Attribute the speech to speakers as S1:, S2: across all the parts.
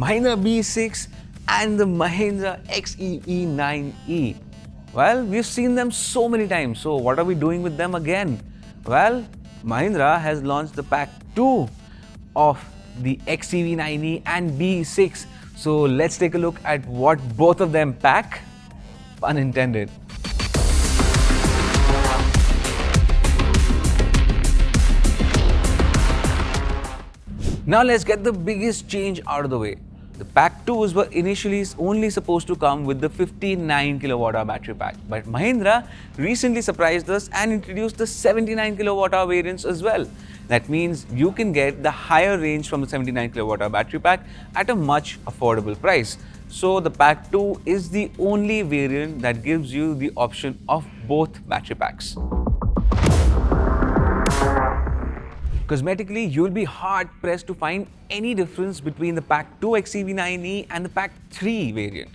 S1: Mahindra B6 and the Mahindra XEV 9e. Well, we've seen them so many times, so what are we doing with them again? Well, Mahindra has launched the pack 2 of the XEV 9e and B6. So let's take a look at what both of them pack, pun intended. Now let's get the biggest change out of the way. The pack 2s were initially only supposed to come with the 59 kWh battery pack, but Mahindra recently surprised us and introduced the 79 kWh variants as well. That means you can get the higher range from the 79 kWh battery pack at a much affordable price. So the pack 2 is the only variant that gives you the option of both battery packs. Cosmetically, you'll be hard pressed to find any difference between the pack 2 XEV 9e and the pack 3 variant.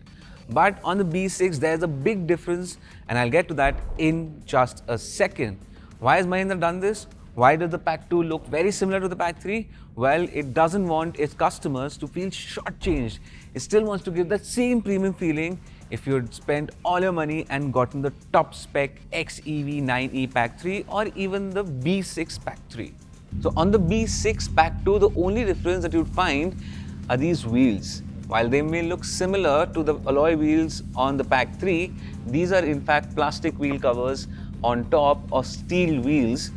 S1: But on the B6, there's a big difference, and I'll get to that in just a second. Why has Mahindra done this? Why does the pack 2 look very similar to the pack 3? Well, it doesn't want its customers to feel shortchanged. It still wants to give that same premium feeling if you'd spent all your money and gotten the top spec XEV 9e pack 3 or even the B6 pack 3. So on the B6 pack 2, the only difference that you'd find are these wheels. While they may look similar to the alloy wheels on the pack 3, these are in fact plastic wheel covers on top of steel wheels,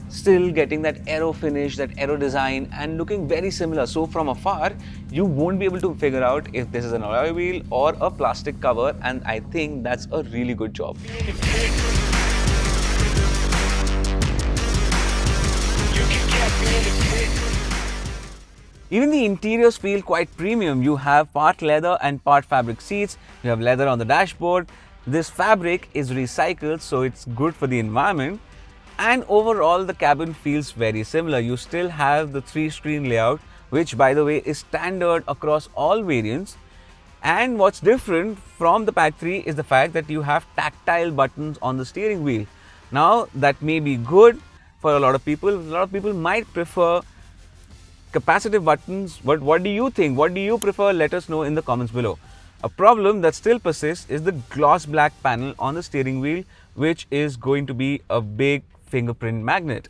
S1: still getting that aero finish, that aero design, and looking very similar. So from afar, you won't be able to figure out if this is an alloy wheel or a plastic cover, and I think that's a really good job. Even the interiors feel quite premium. You have part leather and part fabric seats. You have leather on the dashboard. This fabric is recycled, so it's good for the environment. And overall, the cabin feels very similar. You still have the 3-screen layout, which by the way is standard across all variants. And what's different from the pack 3 is the fact that you have tactile buttons on the steering wheel. Now, that may be good for a lot of people. A lot of people might prefer capacitive buttons, but what do you think? What do you prefer? Let us know in the comments below. A problem that still persists is the gloss black panel on the steering wheel, which is going to be a big fingerprint magnet.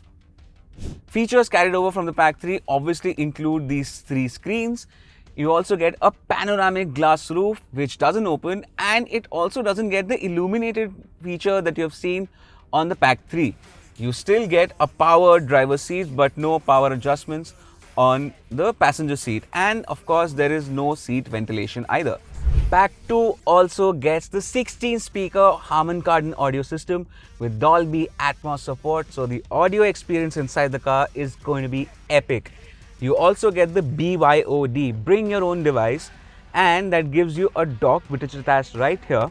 S1: Features carried over from the pack 3 obviously include these 3 screens. You also get a panoramic glass roof which doesn't open, and it also doesn't get the illuminated feature that you have seen on the pack 3. You still get a powered driver's seat but no power adjustments on the passenger seat, and of course there is no seat ventilation either. Pack 2 also gets the 16-speaker Harman Kardon audio system with Dolby Atmos support, so the audio experience inside the car is going to be epic. You also get the BYOD, bring your own device, and that gives you a dock which is attached right here,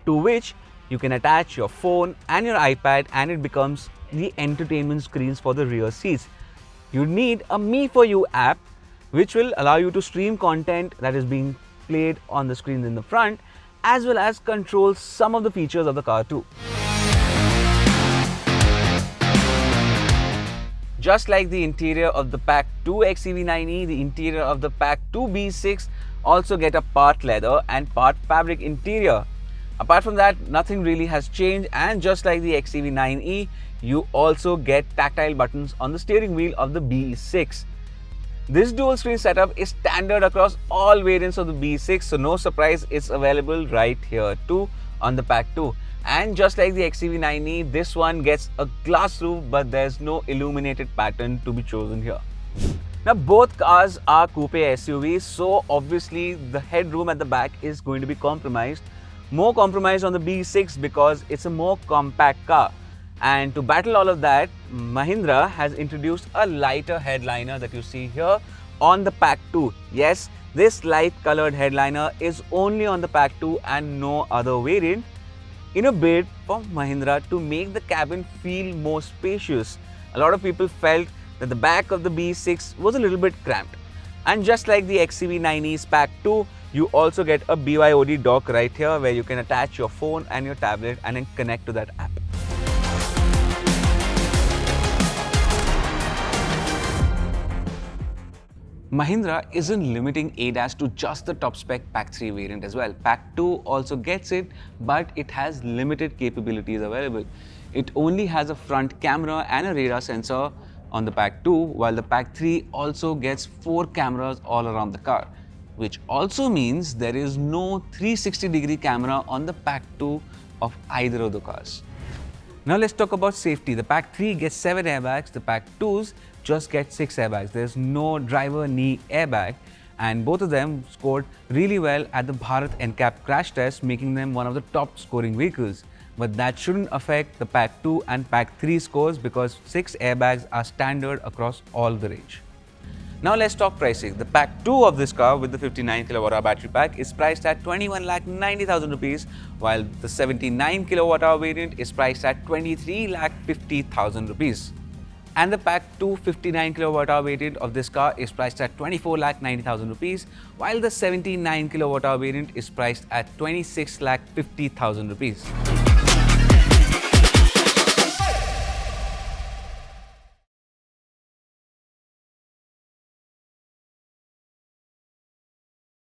S1: to which you can attach your phone and your iPad, and it becomes the entertainment screens for the rear seats. You need a Me For You app, which will allow you to stream content that is being played on the screen in the front, as well as control some of the features of the car too. Just like the interior of the pack 2 XEV 9e, the interior of the pack 2 B6 also get a part leather and part fabric interior. Apart from that, nothing really has changed, and just like the XEV 9e, you also get tactile buttons on the steering wheel of the B6. This dual screen setup is standard across all variants of the B6, so no surprise, it's available right here too on the pack 2. And just like the XEV 9e, this one gets a glass roof, but there's no illuminated pattern to be chosen here. Now both cars are coupe SUVs, so obviously the headroom at the back is going to be compromised. More compromised on the B6 because it's a more compact car. And to battle all of that, Mahindra has introduced a lighter headliner that you see here on the pack 2. Yes, this light colored headliner is only on the pack 2 and no other variant, in a bid for Mahindra to make the cabin feel more spacious. A lot of people felt that the back of the B6 was a little bit cramped. And just like the XEV 9e's pack 2, you also get a BYOD dock right here where you can attach your phone and your tablet and then connect to that app. Mahindra isn't limiting ADAS to just the top spec Pack 3 variant as well. Pack 2 also gets it, but it has limited capabilities available. It only has a front camera and a radar sensor on the Pack 2, while the Pack 3 also gets 4 cameras all around the car, which also means there is no 360-degree camera on the Pack 2 of either of the cars. Now let's talk about safety. The Pack 3 gets 7 airbags, the Pack 2s just get 6 airbags. There's no driver knee airbag, and both of them scored really well at the Bharat NCAP crash test, making them one of the top scoring vehicles. But that shouldn't affect the Pack 2 and Pack 3 scores because 6 airbags are standard across all the range. Now let's talk pricing. The Pack 2 of this car with the 59 kWh battery pack is priced at 21,90,000 rupees, while the 79 kWh variant is priced at 23,50,000 rupees. And the Pack 2 59 kWh variant of this car is priced at 24,90,000 rupees, while the 79 kWh variant is priced at 26,50,000 rupees.